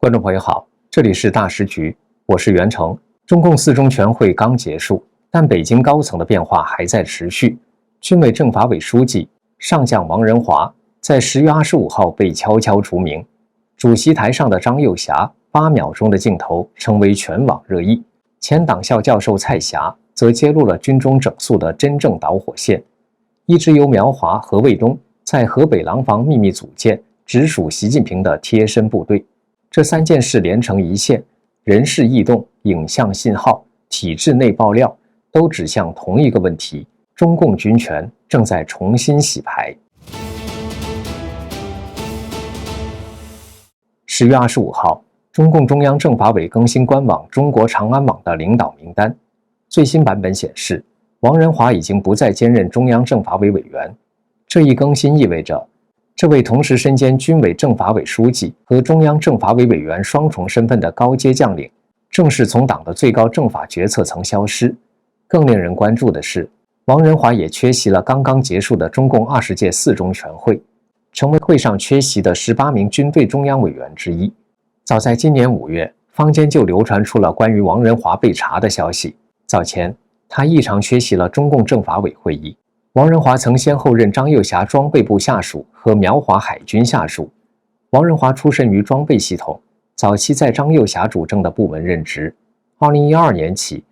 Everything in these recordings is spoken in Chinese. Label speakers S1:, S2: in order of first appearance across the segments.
S1: 观众朋友好，这里是大时局，我是袁成。中共四中全会刚结束，但北京高层的变化还在持续。军委政法委书记、上将王仁华在10月25号被悄悄除名，主席台上的张又侠8秒钟的镜头成为全网热议。前党校教授蔡霞则揭露了军中整肃的真正导火线，一支由苗华和卫东在河北廊坊秘密组建，直属习近平的贴身部队。这3件事连成一线，人事异动、影像信号、体制内爆料，都指向同一个问题：中共军权正在重新洗牌。10月25号，中共中央政法委更新官网中国长安网的领导名单，最新版本显示，王仁华已经不再兼任中央政法委委员。这一更新意味着，这位同时身兼军委政法委书记和中央政法委委员双重身份的高阶将领，正式从党的最高政法决策层消失。更令人关注的是，王仁华也缺席了刚刚结束的中共20届四中全会，成为会上缺席的18名军队中央委员之一。早在今年5月，坊间就流传出了关于王仁华被查的消息。早前，他异常缺席了中共政法委会议。王仁华曾先后任张又侠装备部下属和苗华海军下属。王仁华出身于装备系统，早期在张又侠主政的部门任职。2012年起，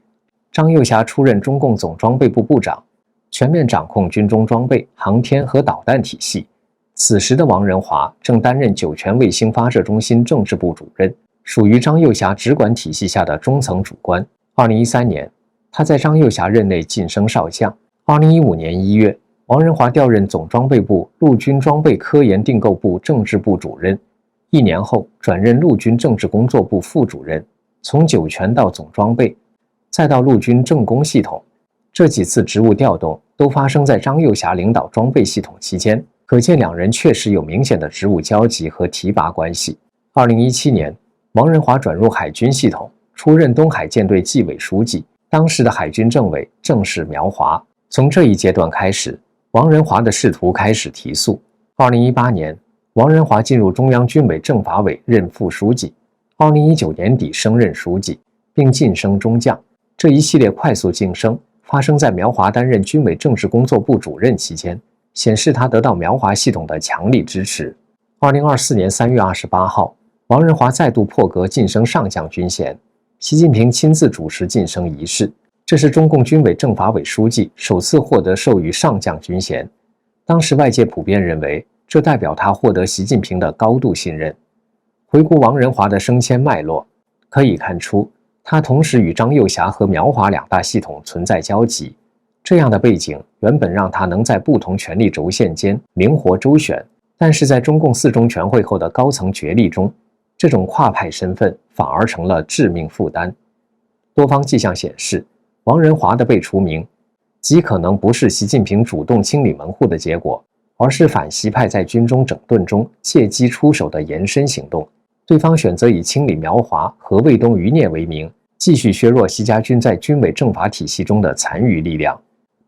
S1: 张又侠出任中共总装备部部长，全面掌控军中装备、航天和导弹体系。此时的王仁华正担任酒泉卫星发射中心政治部主任，属于张又侠直管体系下的中层主官。2013年，他在张又侠任内晋升少将。2015年1月，王仁华调任总装备部陆军装备科研订购部政治部主任，1年后转任陆军政治工作部副主任。从酒泉到总装备，再到陆军政工系统，这几次职务调动都发生在张又侠领导装备系统期间，可见两人确实有明显的职务交集和提拔关系。2017年，王仁华转入海军系统，出任东海舰队纪委书记，当时的海军政委正是苗华。从这一阶段开始，王仁华的仕途开始提速。2018年，王仁华进入中央军委政法委任副书记，2019年底升任书记，并晋升中将。这一系列快速晋升发生在苗华担任军委政治工作部主任期间，显示他得到苗华系统的强力支持。2024年3月28号，王仁华再度破格晋升上将军衔，习近平亲自主持晋升仪式。这是中共军委政法委书记首次获得授予上将军衔，当时外界普遍认为，这代表他获得习近平的高度信任。回顾王仁华的升迁脉络，可以看出，他同时与张又侠和苗华2大系统存在交集。这样的背景原本让他能在不同权力轴线间灵活周旋，但是在中共四中全会后的高层角力中，这种跨派身份反而成了致命负担。多方迹象显示，王仁华的被除名，极可能不是习近平主动清理门户的结果，而是反习派在军中整顿中借机出手的延伸行动。对方选择以清理苗华和卫东余孽为名，继续削弱习家军在军委政法体系中的残余力量。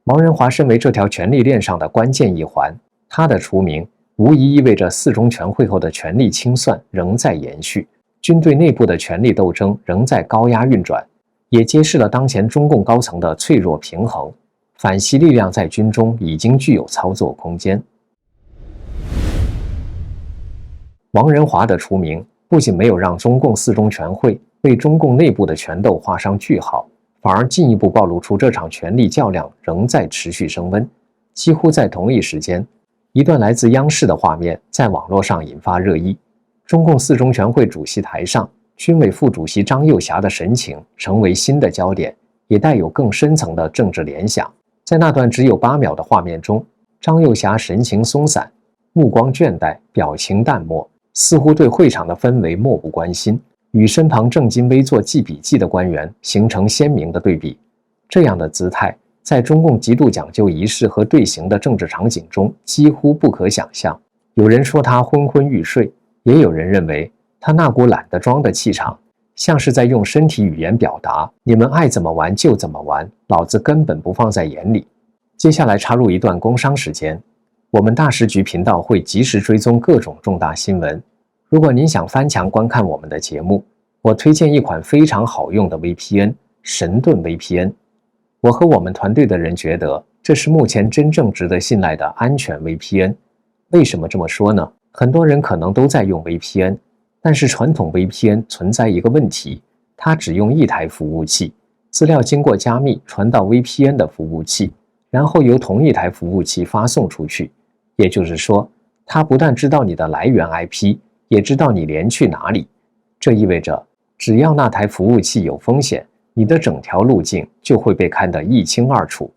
S1: 王仁华身为这条权力链上的关键一环，他的除名无疑意味着四中全会后的权力清算仍在延续，军队内部的权力斗争仍在高压运转，也揭示了当前中共高层的脆弱平衡，反习力量在军中已经具有操作空间。王仁华的除名不仅没有让中共四中全会为中共内部的权斗画上句号，反而进一步暴露出这场权力较量仍在持续升温。几乎在同一时间，一段来自央视的画面在网络上引发热议。中共四中全会主席台上，军委副主席张又侠的神情成为新的焦点，也带有更深层的政治联想。在那段只有8秒的画面中，张又侠神情松散，目光倦怠，表情淡漠，似乎对会场的氛围漠不关心，与身旁正襟危坐记笔记的官员形成鲜明的对比。这样的姿态，在中共极度讲究仪式和队形的政治场景中几乎不可想象。有人说他昏昏欲睡，也有人认为他那股懒得装的气场，像是在用身体语言表达：你们爱怎么玩就怎么玩，老子根本不放在眼里。接下来插入一段工商时间，我们大时局频道会及时追踪各种重大新闻。如果您想翻墙观看我们的节目，我推荐一款非常好用的 VPN， 神盾 VPN。我和我们团队的人觉得，这是目前真正值得信赖的安全 VPN。为什么这么说呢？很多人可能都在用 VPN， 但是传统 VPN 存在一个问题，它只用一台服务器，资料经过加密传到 VPN 的服务器，然后由同一台服务器发送出去。也就是说，它不但知道你的来源 IP， 也知道你连去哪里。这意味着，只要那台服务器有风险，你的整条路径就会被看得一清二楚。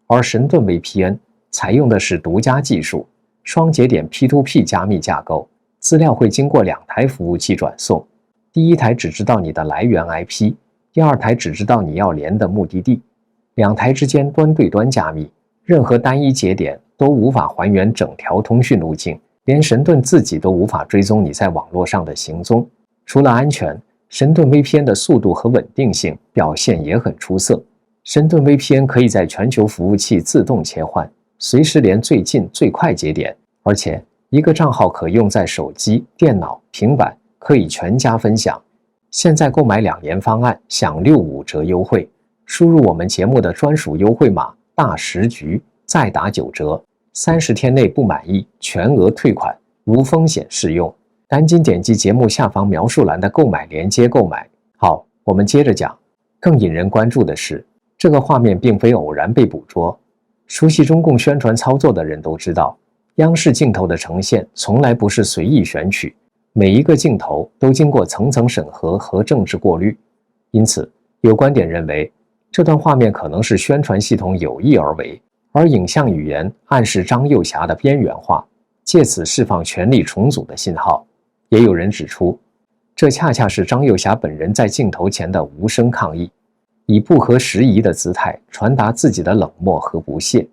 S1: 而神盾 VPN 采用的是独家技术，双节点 P2P 加密架构，资料会经过2台服务器转送，第一台只知道你的来源 IP， 第二台只知道你要连的目的地，2台之间端对端加密，任何单一节点都无法还原整条通讯路径，连神盾自己都无法追踪你在网络上的行踪。除了安全，神盾 VPN 的速度和稳定性表现也很出色。神盾 VPN 可以在全球服务器自动切换，随时连最近最快节点，而且一个账号可用在手机、电脑、平板，可以全家分享。现在购买2年方案享65折优惠，输入我们节目的专属优惠码大10局，再打9折，30天内不满意全额退款，无风险适用。赶紧点击节目下方描述栏的购买链接购买。好，我们接着讲。更引人关注的是，这个画面并非偶然被捕捉。熟悉中共宣传操作的人都知道，央视镜头的呈现从来不是随意选取，每一个镜头都经过层层审核和政治过滤。因此，有观点认为，这段画面可能是宣传系统有意而为，而影像语言暗示张幼霞的边缘化，借此释放权力重组的信号。也有人指出，这恰恰是张幼霞本人在镜头前的无声抗议，以不合时宜的姿态传达自己的冷漠和不屑。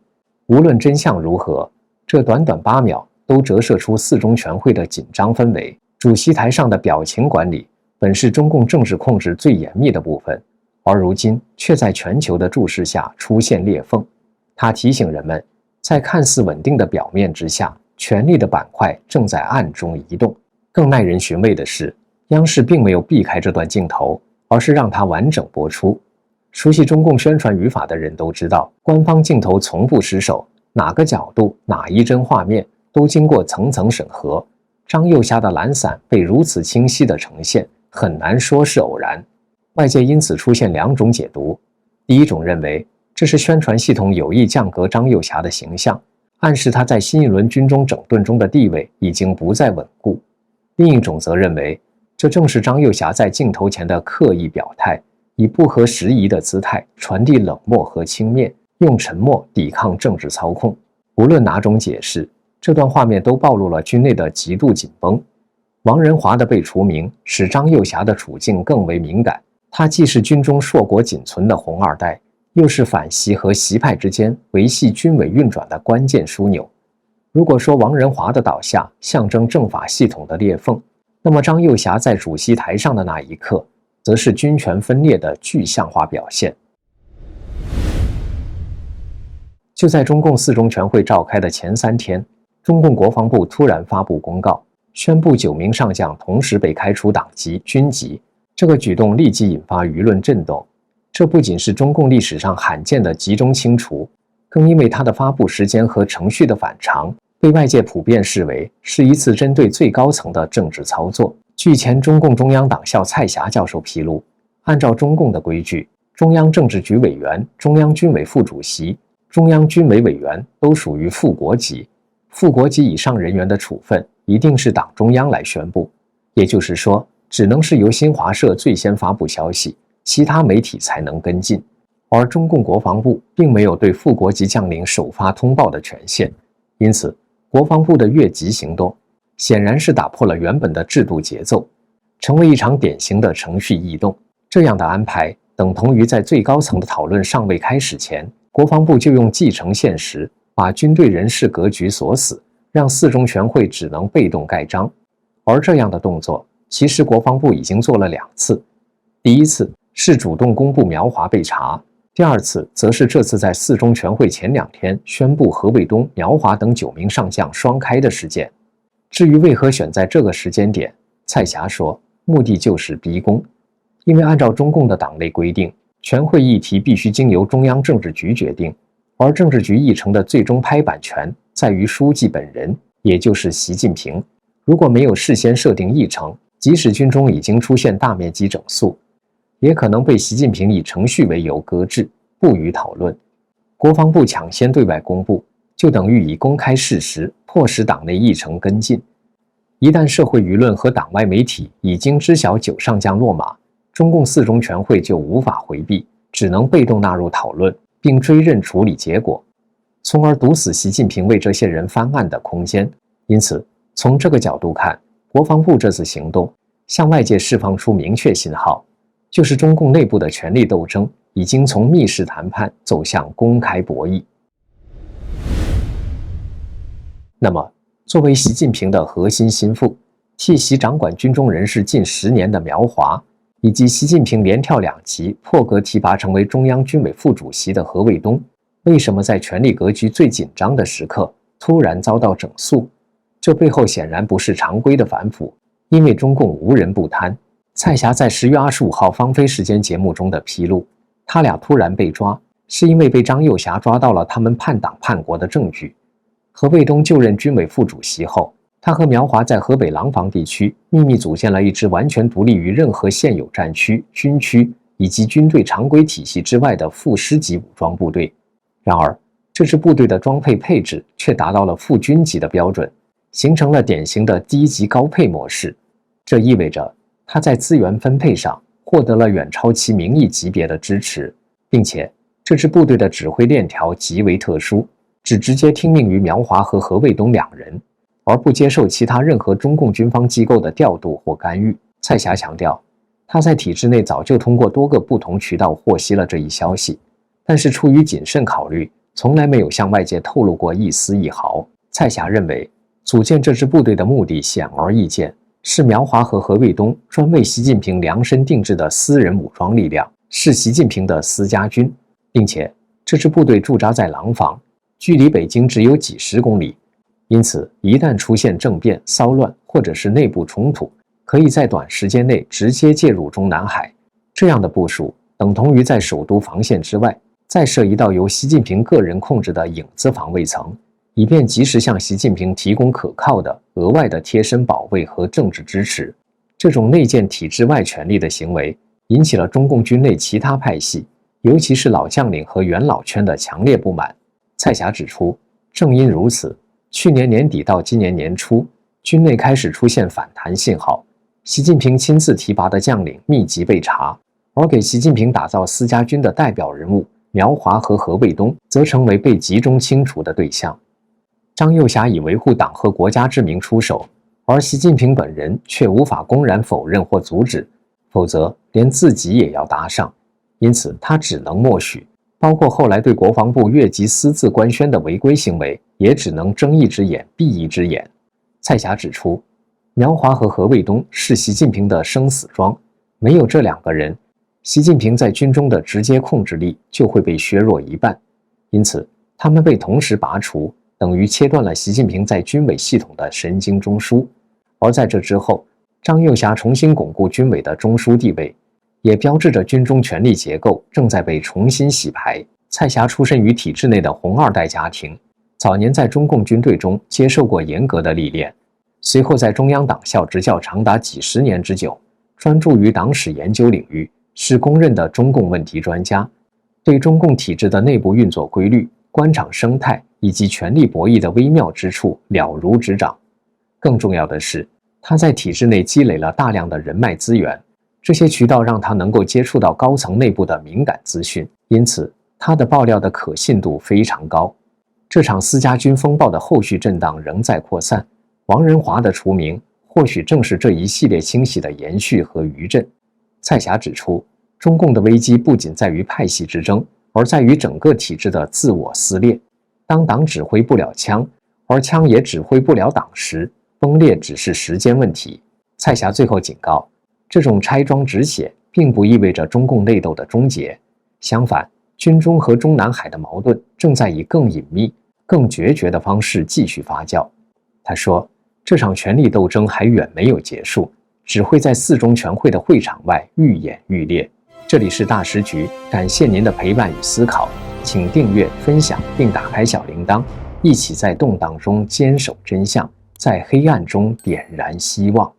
S1: 无论真相如何，这短短8秒都折射出4中全会的紧张氛围。主席台上的表情管理本是中共政治控制最严密的部分，而如今却在全球的注视下出现裂缝。它提醒人们，在看似稳定的表面之下，权力的板块正在暗中移动。更耐人寻味的是，央视并没有避开这段镜头，而是让它完整播出。熟悉中共宣传语法的人都知道，官方镜头从不失手，哪个角度、哪一帧画面都经过层层审核。张幼霞的懒散被如此清晰的呈现，很难说是偶然。外界因此出现2种解读。第一种认为，这是宣传系统有意降格张幼霞的形象，暗示她在新一轮军中整顿中的地位已经不再稳固。另一种则认为，这正是张幼霞在镜头前的刻意表态，以不合时宜的姿态传递冷漠和轻蔑，用沉默抵抗政治操控。无论哪种解释，这段画面都暴露了军内的极度紧绷。王仁华的被除名使张幼霞的处境更为敏感，他既是军中硕果仅存的红二代，又是反习和习派之间维系军委运转的关键枢纽。如果说王仁华的倒下象征政法系统的裂缝，那么张幼霞在主席台上的那一刻，则是军权分裂的具象化表现。就在中共4中全会召开的前3天，中共国防部突然发布公告，宣布9名上将同时被开除党籍、军籍。这个举动立即引发舆论震动。这不仅是中共历史上罕见的集中清除，更因为它的发布时间和程序的反常，被外界普遍视为是一次针对最高层的政治操作。据前中共中央党校蔡霞教授披露，按照中共的规矩，中央政治局委员、中央军委副主席、中央军委委员都属于副国级，副国级以上人员的处分一定是党中央来宣布，也就是说，只能是由新华社最先发布消息，其他媒体才能跟进。而中共国防部并没有对副国级将领首发通报的权限，因此国防部的越级行动显然是打破了原本的制度节奏，成为一场典型的程序异动。这样的安排等同于在最高层的讨论尚未开始前，国防部就用既成现实把军队人事格局锁死，让4中全会只能被动盖章。而这样的动作其实国防部已经做了2次，第一次是主动公布苗华被查，第2次则是这次在4中全会前2天宣布何卫东、苗华等9名上将双开的事件。至于为何选在这个时间点，蔡霞说，目的就是逼宫，因为按照中共的党内规定，全会议题必须经由中央政治局决定，而政治局议程的最终拍板权在于书记本人，也就是习近平。如果没有事先设定议程，即使军中已经出现大面积整肃，也可能被习近平以程序为由搁置，不予讨论。国防部抢先对外公布，就等于以公开事实迫使党内议程跟进。一旦社会舆论和党外媒体已经知晓九上将落马，中共四中全会就无法回避，只能被动纳入讨论，并追认处理结果，从而堵死习近平为这些人翻案的空间。因此，从这个角度看，国防部这次行动向外界释放出明确信号，就是中共内部的权力斗争已经从密室谈判走向公开博弈。那么，作为习近平的核心心腹，替习掌管军中人事近10年的苗华，以及习近平连跳2级破格提拔成为中央军委副主席的何卫东，为什么在权力格局最紧张的时刻突然遭到整肃？这背后显然不是常规的反腐，因为中共无人不贪。蔡霞在10月25号芳菲时间节目中的披露，他俩突然被抓，是因为被张又侠抓到了他们叛党叛国的证据。何卫东就任军委副主席后，他和苗华在河北廊坊地区秘密组建了一支完全独立于任何现有战区、军区以及军队常规体系之外的副师级武装部队。然而，这支部队的装配配置却达到了副军级的标准，形成了典型的低级高配模式。这意味着他在资源分配上获得了远超其名义级别的支持，并且这支部队的指挥链条极为特殊，只直接听命于苗华和何卫东2人，而不接受其他任何中共军方机构的调度或干预。蔡霞强调，他在体制内早就通过多个不同渠道获悉了这一消息，但是出于谨慎考虑，从来没有向外界透露过一丝一毫。蔡霞认为，组建这支部队的目的显而易见，是苗华和何卫东专为习近平量身定制的私人武装力量，是习近平的私家军，并且这支部队驻扎在廊坊，距离北京只有几十公里，因此一旦出现政变、骚乱或者是内部冲突，可以在短时间内直接介入中南海。这样的部署等同于在首都防线之外再设一道由习近平个人控制的影子防卫层，以便及时向习近平提供可靠的额外的贴身保卫和政治支持。这种内建体制外权力的行为引起了中共军内其他派系，尤其是老将领和元老圈的强烈不满。蔡霞指出，正因如此，去年年底到今年年初，军内开始出现反弹信号，习近平亲自提拔的将领密集被查，而给习近平打造私家军的代表人物苗华和何卫东则成为被集中清除的对象。张又侠以维护党和国家之名出手，而习近平本人却无法公然否认或阻止，否则连自己也要搭上，因此他只能默许，包括后来对国防部越级私自官宣的违规行为，也只能睁一只眼闭一只眼。蔡霞指出，苗华和何卫东是习近平的生死桩，没有这2个人，习近平在军中的直接控制力就会被削弱一半，因此他们被同时拔除，等于切断了习近平在军委系统的神经中枢。而在这之后，张又侠重新巩固军委的中枢地位，也标志着军中权力结构正在被重新洗牌。蔡霞出身于体制内的红2代家庭，早年在中共军队中接受过严格的历练，随后在中央党校执教长达几10年之久，专注于党史研究领域，是公认的中共问题专家，对中共体制的内部运作规律、官场生态以及权力博弈的微妙之处了如指掌。更重要的是，他在体制内积累了大量的人脉资源，这些渠道让他能够接触到高层内部的敏感资讯，因此他的爆料的可信度非常高。这场私家军风暴的后续震荡仍在扩散，王仁华的除名或许正是这一系列清洗的延续和余震。蔡霞指出，中共的危机不仅在于派系之争，而在于整个体制的自我撕裂。当党指挥不了枪，而枪也指挥不了党时，崩裂只是时间问题。蔡霞最后警告，这种拆装止血并不意味着中共内斗的终结，相反，军中和中南海的矛盾正在以更隐秘、更决绝的方式继续发酵。他说，这场权力斗争还远没有结束，只会在四中全会的会场外愈演愈烈。这里是大时局，感谢您的陪伴与思考，请订阅、分享并打开小铃铛，一起在动荡中坚守真相，在黑暗中点燃希望。